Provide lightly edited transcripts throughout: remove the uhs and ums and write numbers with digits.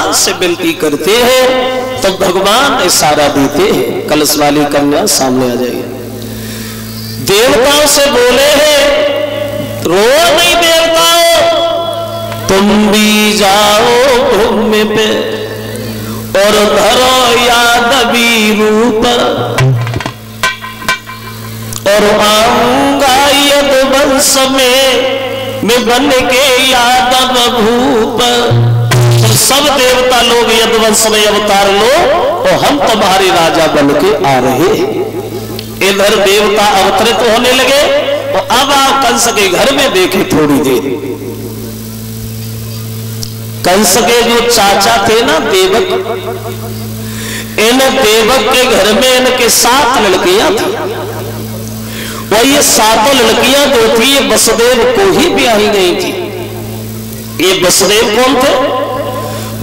भगवान से विनती करते हैं तो भगवान इशारा देते हैं। कलश वाली कन्या सामने आ जाइए। देवताओं से बोले हैं रो नहीं देवताओं, तुम भी जाओ भूमि पे और धरो यादवी रूप, और आऊंगा यदुवंश में बन के यादव भूप। तो सब देवता लोग यदुवंश में अवतार लो और हम तुम्हारे राजा बन के आ रहे हैं। इधर देवता अवतरित होने लगे और अब आप कंस के घर में देखे थोड़ी देर। कंस के जो चाचा थे ना देवक, इन देवक के घर में इनके 7 लड़कियां थी। और ये 7 लड़कियां जो थी ये वसुदेव को ही ब्याही गई थी। ये वसुदेव कौन थे?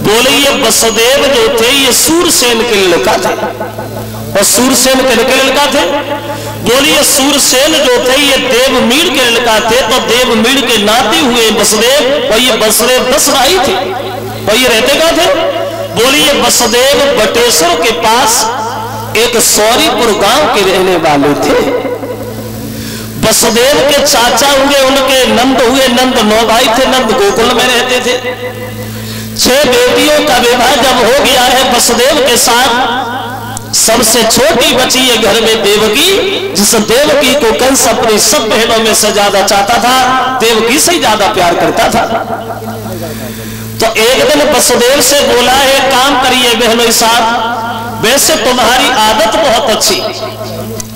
बोले ये वसुदेव जो थे ये सूरसेन के लड़का थे। और सूरसेन के लड़का थे? बोले ये सूरसेन जो थे ये देवमीर के लड़का थे। तो देवमीर के नाते हुए वसुदेव, और ये वसुदेव 10 भाई थे। और ये रहते कहां थे? बोले ये वसुदेव बटेश्वर के पास एक सौरीपुर गांव के रहने वाले थे। वसुदेव के चाचा हुए उनके नंद हुए, नंद 9 भाई थे, नंद गोकुल में रहते थे। 6 बेटियों का विवाह जब हो गया है वसुदेव के साथ, सबसे छोटी बची है घर में देवकी, जिस देवकी को कंस अपनी सब बहनों में से ज्यादा चाहता था, देवकी से ज्यादा प्यार करता था। तो एक दिन वसुदेव से बोला है काम करिए बहनों साथ, वैसे तुम्हारी आदत बहुत अच्छी,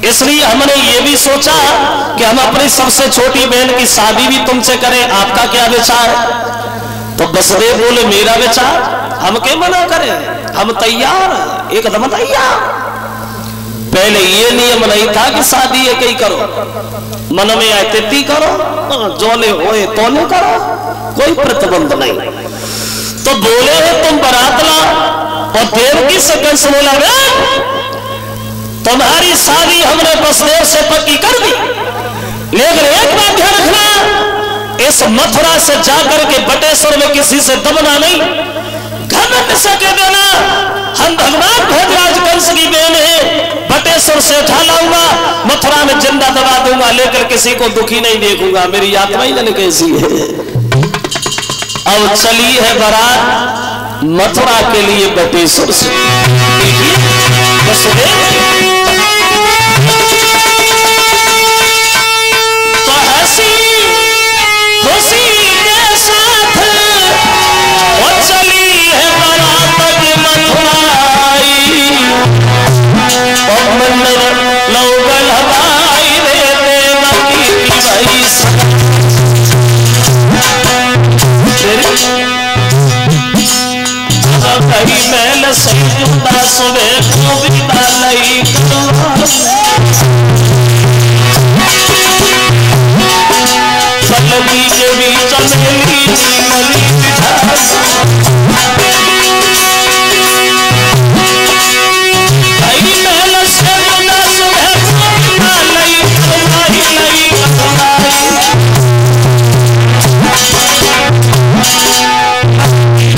इसलिए हमने ये भी सोचा कि हम अपनी सबसे छोटी बहन की शादी भी तुमसे करें, आपका क्या विचार? तो वसुदेव बोले मेरा विचार हम क्यों मना करें, हम तैयार, एकदम तैयार। पहले ये नियम नहीं था कि शादी एक ही करो, मन में आए तिथि करो, जोने होए तोने करो, कोई प्रतिबंध नहीं। तो बोले हैं तुम बारात लाओ, और देवकी से कंस बोला तुम्हारी शादी हमने वसुदेव से पक्की कर दी, लेकिन एक बात ध्यान रखना, इस मथुरा से जाकर के बटेश्वर में किसी से दबना नहीं, घमंड से कह देना हम भगवान भोजराज कंस की बहन है, बटेश्वर से उठा लाऊंगा, मथुरा में जिंदा दबा दूंगा, लेकर किसी को दुखी नहीं देखूंगा, मेरी आत्मा ही जाने कैसी है। अब चली है बारात मथुरा के लिए बटेश्वर से। तो हंसी खुशी के साथ वो चली है बारात मथुराई, और मंदिर लोगल हवाई रे देवकी की भाई कहीं मैल सैदा सुबह को विदा नहीं पल्लवी के बीच चमेली मली कहीं मैल सैदा सुबह को विदा नहीं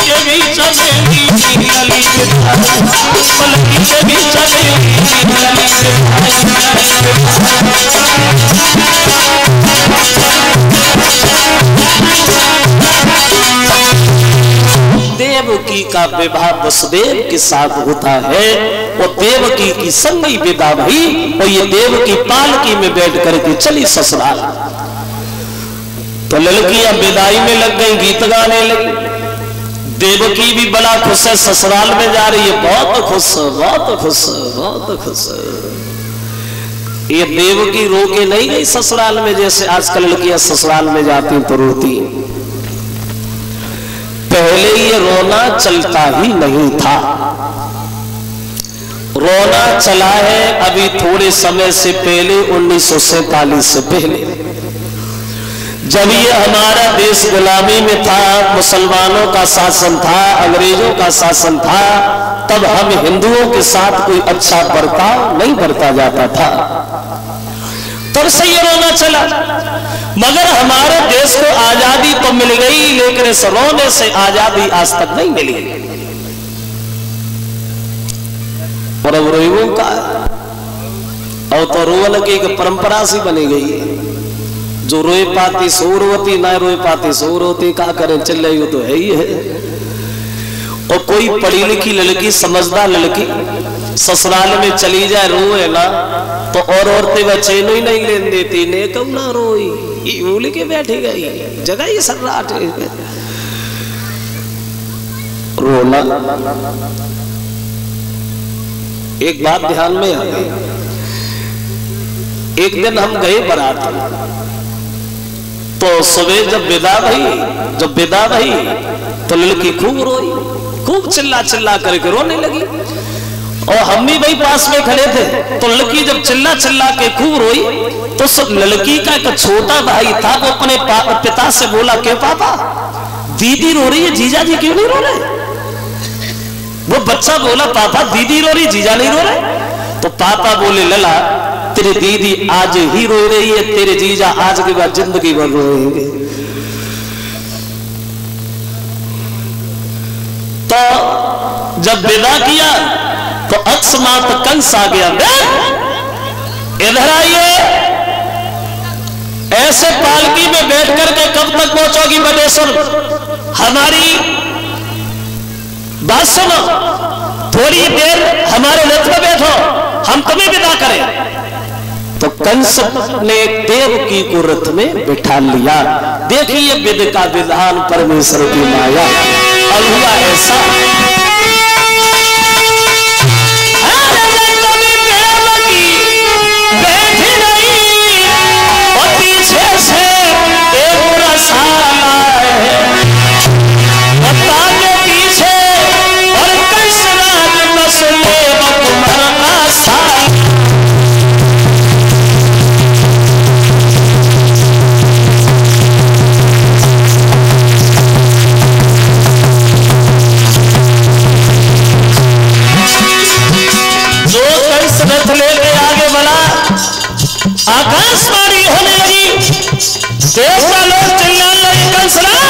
के बीच चमेली गली पल्लवी के बीच देवकी का विवाह वसुदेव के साथ होता है, और देवकी की संगई विदा हुई, और ये देवकी पालकी में बैठ करके चली ससुराल। तो लड़कियां विदाई में लग गई, गीत गाने लगी। देवकी भी बड़ा खुश है, ससुराल में जा रही है, बहुत खुश बहुत खुश बहुत खुश। ये देवकी रो के नहीं गई ससुराल में, जैसे आजकल लड़कियां ससुराल में जाती तो रोती। पहले ये रोना चलता ही नहीं था, रोना चला है अभी थोड़े समय से पहले, 1947 से पहले, जब ये हमारा देश गुलामी में था, मुसलमानों का शासन था, अंग्रेजों का शासन था, तब हम हिंदुओं के साथ कोई अच्छा बर्ताव नहीं बरता जाता था, तब से ये रोना चला। मगर हमारे देश को आजादी तो मिल गई, लेकिन इस रोने से आजादी आज तक नहीं मिली। और अब रोइयों का और तो रोवन की एक परंपरा सी बनी गई है, जो रोए पाती सोरवती, ना रोए पाती सोरवती, का करें चल रही हो तो है ही है। और कोई पढ़ी लिखी लड़की, समझदार लड़की ससुराल में चली जाए रोए ना तो और औरतें बच्चे ही नहीं लेन देती, ने कम ना रोई बोल के बैठी गई जगह ही सर्राट रोना। एक बात ध्यान में आ गई, एक दिन हम गए बारात, तो सुबह जब विदा भई तो लड़की खूब रोई, खूब चिल्ला चिल्ला करके रोने लगी। और हम भी भाई पास में खड़े थे, तो लड़की जब चिल्ला चिल्ला के खूब रोई तो सब लड़की का एक छोटा भाई था, वो अपने पिता से बोला, क्यों पापा दीदी रो रही है, जीजा जी क्यों नहीं रो रहे? वो बच्चा बोला, पापा दीदी रो रही, जीजा नहीं रो रहे। तो पापा बोले, लला तेरी दीदी आज ही रो रही है, तेरे जीजा आज के बाद जिंदगी भर रोएंगे। तो जब विदा किया तो अकस्मात कंस आ गया, इधर आइए, ऐसे पालकी में बैठ करके कब तक पहुंचोगी बदेश्वर? हमारी बात सुनो, थोड़ी देर हमारे रथ में बैठो, हम तुम्हें विदा करें। तो कंस ने देवकी को रथ में बिठा लिया। देखिए विधि का विधान, परमेश्वर की माया। अब हुआ ऐसा, आकाशवाणी होने लगी, देवता लोग चिल्लाने लगे, कंसराज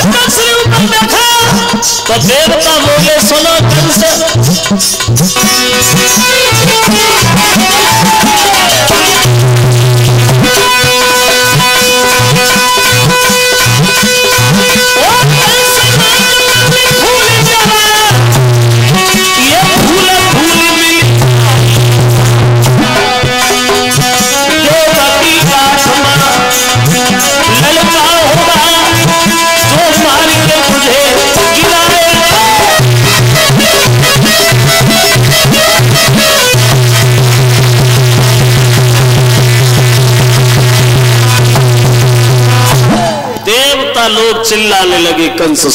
कंस ने ऊपर देखा तो देवता बोले, सुनो कंस, लोग चिल्लाने लगे, कंस